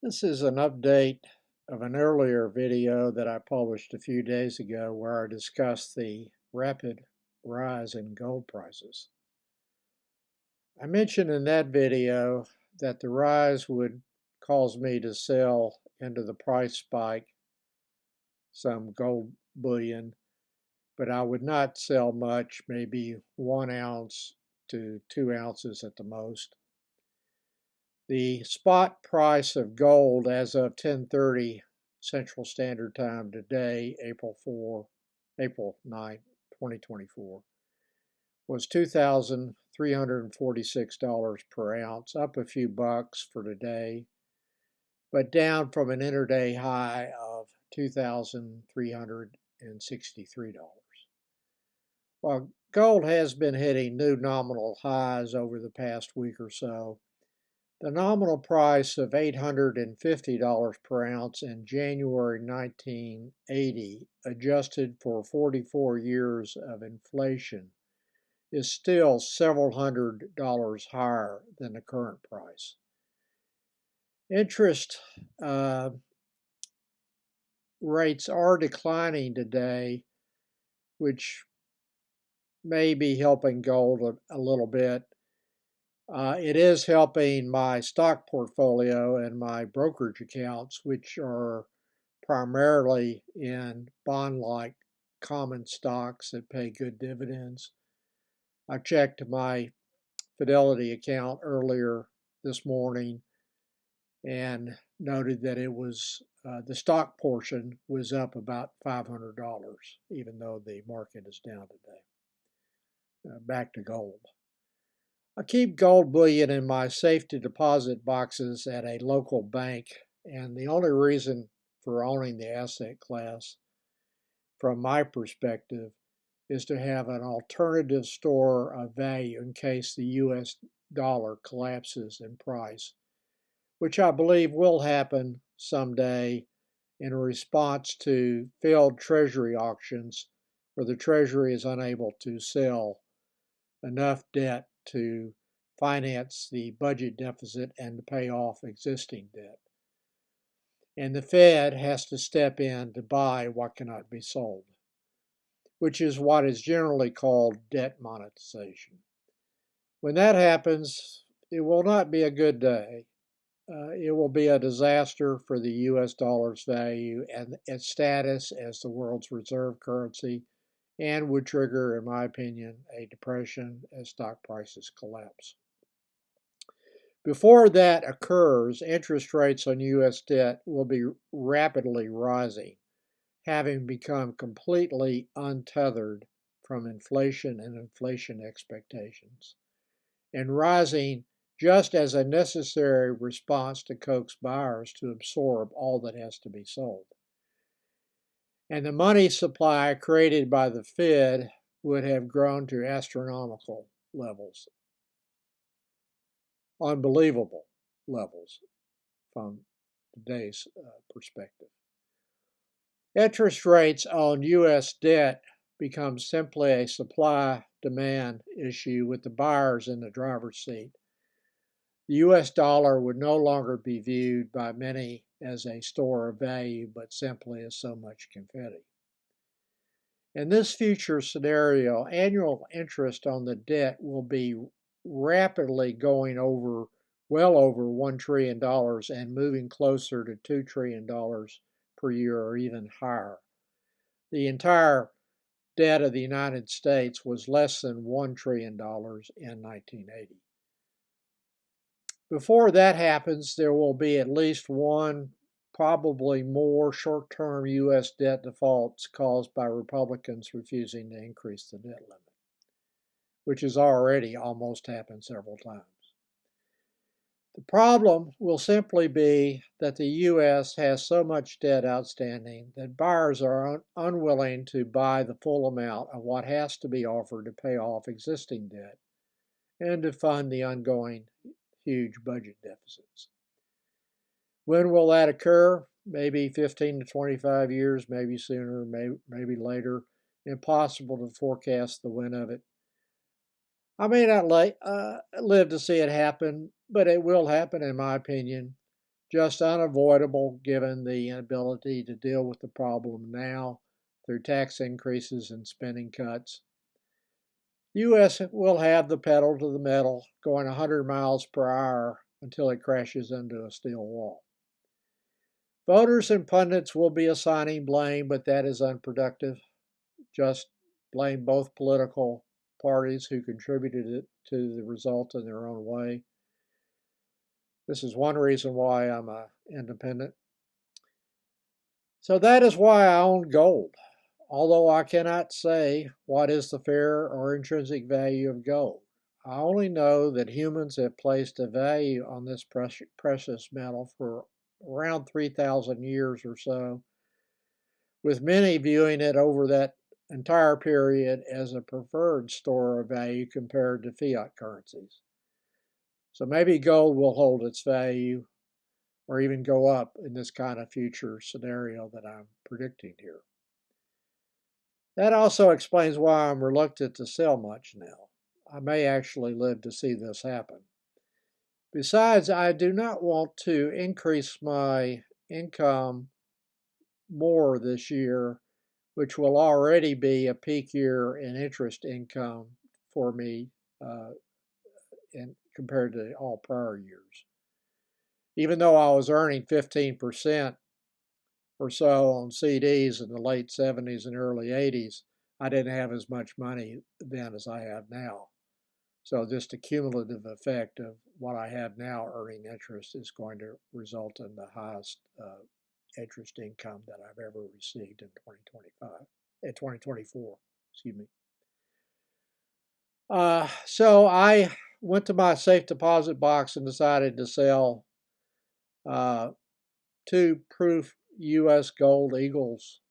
This is an update of an earlier video that I published a few days ago where I discussed the rapid rise in gold prices. I mentioned in that video that the rise would cause me to sell into the price spike some gold bullion, but I would not sell much, maybe 1 ounce to 2 ounces at the most. The spot price of gold as of 10:30 Central Standard Time today, April 9, 2024, was $2,346 per ounce, up a few bucks for today, but down from an intraday high of $2,363. While gold has been hitting new nominal highs over the past week or so, the nominal price of $850 per ounce in January 1980, adjusted for 44 years of inflation, is still several $100s higher than the current price. Interest rates are declining today, which may be helping gold a little bit. It is helping my stock portfolio and my brokerage accounts, which are primarily in bond-like common stocks that pay good dividends. I checked my Fidelity account earlier this morning and noted that it was the stock portion was up about $500, even though the market is down today. Back to gold. I keep gold bullion in my safety deposit boxes at a local bank, and the only reason for owning the asset class, from my perspective, is to have an alternative store of value in case the US dollar collapses in price, which I believe will happen someday in response to failed Treasury auctions where the Treasury is unable to sell enough debt to finance the budget deficit and to pay off existing debt. And the Fed has to step in to buy what cannot be sold, which is what is generally called debt monetization. When that happens, it will not be a good day. It will be a disaster for the US dollar's value and its status as the world's reserve currency, and would trigger, in my opinion, a depression as stock prices collapse. Before that occurs, interest rates on U.S. debt will be rapidly rising, having become completely untethered from inflation and inflation expectations, and rising just as a necessary response to coax buyers to absorb all that has to be sold. And the money supply created by the Fed would have grown to astronomical levels, unbelievable levels from today's perspective. Interest rates on U.S. debt become simply a supply-demand issue with the buyers in the driver's seat. The U.S. dollar would no longer be viewed by many as a store of value, but simply as so much confetti. In this future scenario, annual interest on the debt will be rapidly going over, well over $1 trillion and moving closer to $2 trillion per year or even higher. The entire debt of the United States was less than $1 trillion in 1980. Before that happens, there will be at least one, probably more, short-term U.S. debt defaults caused by Republicans refusing to increase the debt limit, which has already almost happened several times. The problem will simply be that the U.S. has so much debt outstanding that buyers are unwilling to buy the full amount of what has to be offered to pay off existing debt and to fund the ongoing huge budget deficits. When will that occur? Maybe 15 to 25 years, maybe sooner, maybe later. Impossible to forecast the when of it. I may not live to see it happen, but it will happen, in my opinion. just unavoidable given the inability to deal with the problem now through tax increases and spending cuts. The U.S. will have the pedal to the metal going 100 miles per hour until it crashes into a steel wall. Voters and pundits will be assigning blame, but that is unproductive. Just blame both political parties who contributed it to the result in their own way. This is one reason why I'm an independent. So that is why I own gold, although I cannot say what is the fair or intrinsic value of gold. I only know that humans have placed a value on this precious metal for around 3,000 years or so, with many viewing it over that entire period as a preferred store of value compared to fiat currencies. So maybe gold will hold its value or even go up in this kind of future scenario that I'm predicting here. That also explains why I'm reluctant to sell much now. I may actually live to see this happen. Besides, I do not want to increase my income more this year, which will already be a peak year in interest income for me compared to all prior years. Even though I was earning 15% or so on CDs in the late 70s and early 80s, I didn't have as much money then as I have now. So just the cumulative effect of what I have now earning interest is going to result in the highest interest income that I've ever received in 2024, excuse me. So I went to my safe deposit box and decided to sell two proof U.S. gold eagles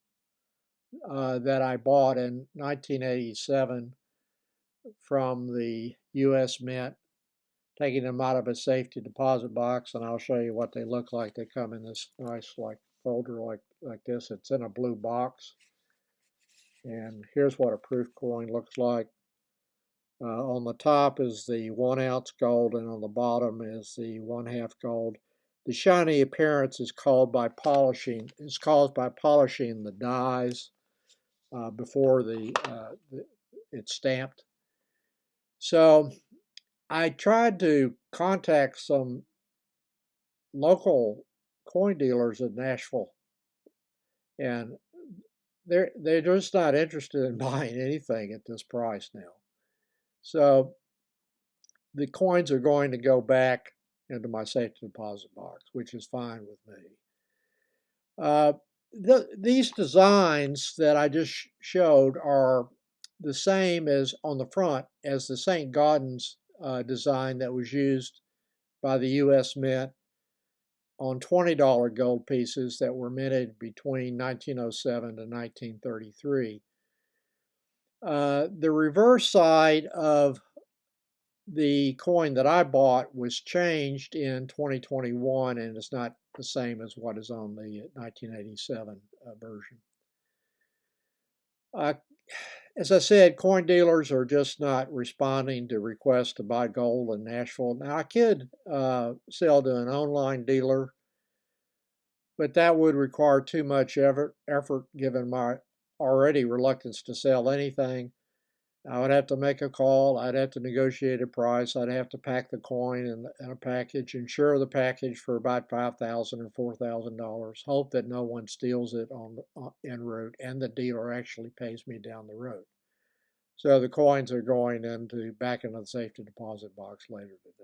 that I bought in 1987 from the U.S. Mint, taking them out of a safety deposit box, and I'll show you what they look like. They come in this nice folder like this. It's in a blue box, and here's what a proof coin looks like. On the top is the 1 ounce gold, and on the bottom is the 1/2 gold. The shiny appearance is caused by polishing the dies before it's stamped. So I tried to contact some local coin dealers in Nashville, and they're just not interested in buying anything at this price now. So the coins are going to go back into my safety deposit box, which is fine with me. These designs that I just showed are the same as on the front as the St. Gaudens design that was used by the U.S. Mint on $20 gold pieces that were minted between 1907 to 1933. The reverse side of the coin that I bought was changed in 2021, and it's not the same as what is on the 1987 version. As I said, coin dealers are just not responding to requests to buy gold in Nashville. Now, I could sell to an online dealer, but that would require too much effort given my already reluctance to sell anything. I would have to make a call. I'd have to negotiate a price. I'd have to pack the coin in a package, insure the package for about $5,000 or $4,000. Hope that no one steals it en route, and the dealer actually pays me down the road. So the coins are going back into the safety deposit box later today.